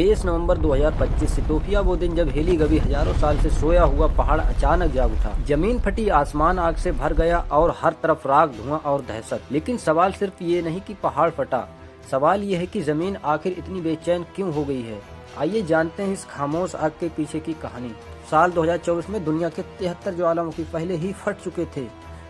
23 नवंबर 2025 Ethiopia वो दिन जब हेली गबी हजारों साल से सोया हुआ पहाड़ अचानक जाग उठा। जमीन फटी, आसमान आग से भर गया और हर तरफ राख, धुआं और दहशत। लेकिन सवाल सिर्फ ये नहीं कि पहाड़ फटा, सवाल ये है कि जमीन आखिर इतनी बेचैन क्यों हो गई है। आइए जानते हैं इस खामोश आग के पीछे की कहानी। साल 2024 में दुनिया के 73 ज्वालामुखी पहले ही फट चुके थे।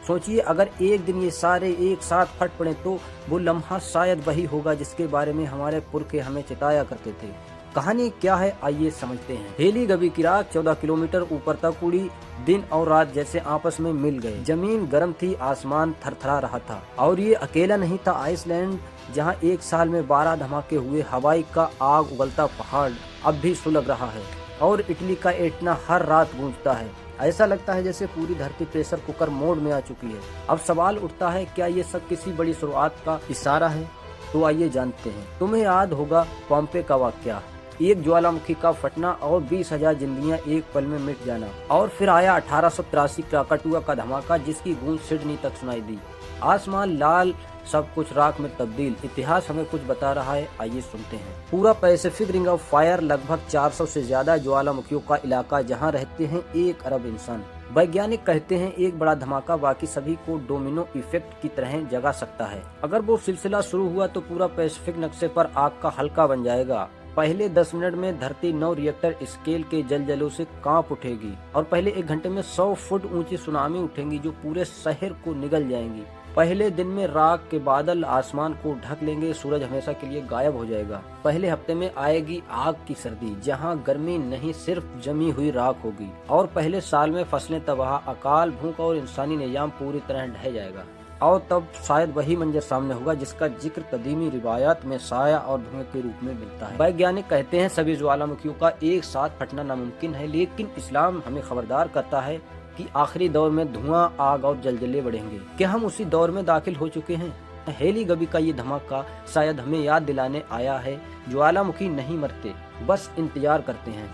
सोचिए, अगर एक दिन ये सारे एक साथ फट पड़े तो वो लम्हा शायद वही होगा जिसके बारे में हमारे पुरखे हमें चिताया करते थे। कहानी क्या है, आइए समझते हैं। हेली गबी की राख 14 किलोमीटर ऊपर तक उड़ी। दिन और रात जैसे आपस में मिल गए। जमीन गर्म थी, आसमान थरथरा रहा था। और ये अकेला नहीं था। आइसलैंड, जहां एक साल में 12 धमाके हुए, हवाई का आग उगलता पहाड़ अब भी सुलग रहा है और इटली का एटना हर रात गूंजता है। ऐसा लगता है जैसे पूरी धरती प्रेशर कुकर मोड में आ चुकी है। अब सवाल उठता है, क्या ये सब किसी बड़ी शुरुआत का इशारा है? तो आइए जानते हैं। तुम्हें याद होगा पोम्पे का वाकया, एक ज्वालामुखी का फटना और 20,000 जिंदगियां एक पल में मिट जाना। और फिर आया 1883 क्राकाटुआ का धमाका, जिसकी गूंज सिडनी तक सुनाई दी। आसमान लाल, सब कुछ राख में तब्दील। इतिहास हमें कुछ बता रहा है, आइए सुनते हैं। पूरा पैसिफिक रिंग ऑफ फायर, लगभग 400 से ज्यादा ज्वालामुखियों का इलाका, जहां रहते हैं 1 अरब इंसान। वैज्ञानिक कहते हैं एक बड़ा धमाका बाकी सभी को डोमिनो इफेक्ट की तरह जगा सकता है। अगर वो सिलसिला शुरू हुआ तो पूरा पैसिफिक नक्शे पर आग का हल्का बन जाएगा। पहले 10 मिनट में धरती 9 रिएक्टर स्केल के जलजलों से कांप उठेगी और पहले 1 घंटे में 100 फुट ऊंची सुनामी उठेंगी जो पूरे शहर को निगल जाएंगी। पहले दिन में राख के बादल आसमान को ढक लेंगे, सूरज हमेशा के लिए गायब हो जाएगा। पहले हफ्ते में आएगी आग की सर्दी, जहां गर्मी नहीं सिर्फ जमी हुई राख होगी। और पहले साल में फसलें तबाह, अकाल, भूख और इंसानी निजाम पूरी तरह ढह जाएगा। और तब शायद वही मंजर सामने होगा जिसका जिक्र कदीमी रिवायात में साया और धुएं के रूप में मिलता है। वैज्ञानिक कहते हैं सभी ज्वालामुखियों का एक साथ फटना नामुमकिन है, लेकिन इस्लाम हमें खबरदार करता है कि आखिरी दौर में धुआं, आग और जलजले बढ़ेंगे। क्या हम उसी दौर में दाखिल हो चुके हैं? हेली गबी का ये धमाका शायद हमें याद दिलाने आया है, ज्वालामुखी नहीं मरते, बस इंतजार करते हैं।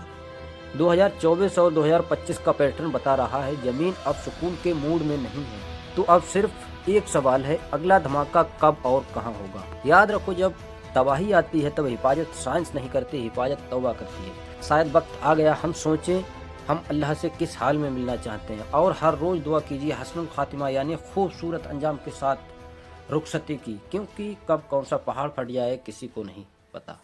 2024 और 2025 का पैटर्न बता रहा है, जमीन अब सुकून के मूड में नहीं है। तो अब सिर्फ एक सवाल है, अगला धमाका कब और कहां होगा? याद रखो, जब तबाही आती है तब हिफाजत साइंस नहीं करती, हिफाजत तौबा करती है। शायद वक्त आ गया हम सोचें, हम अल्लाह से किस हाल में मिलना चाहते हैं, और हर रोज दुआ कीजिए हस्नुल खातिमा, यानी खूबसूरत अंजाम के साथ रुखसती की, क्योंकि कब कौन सा पहाड़ फट जाए किसी को नहीं पता।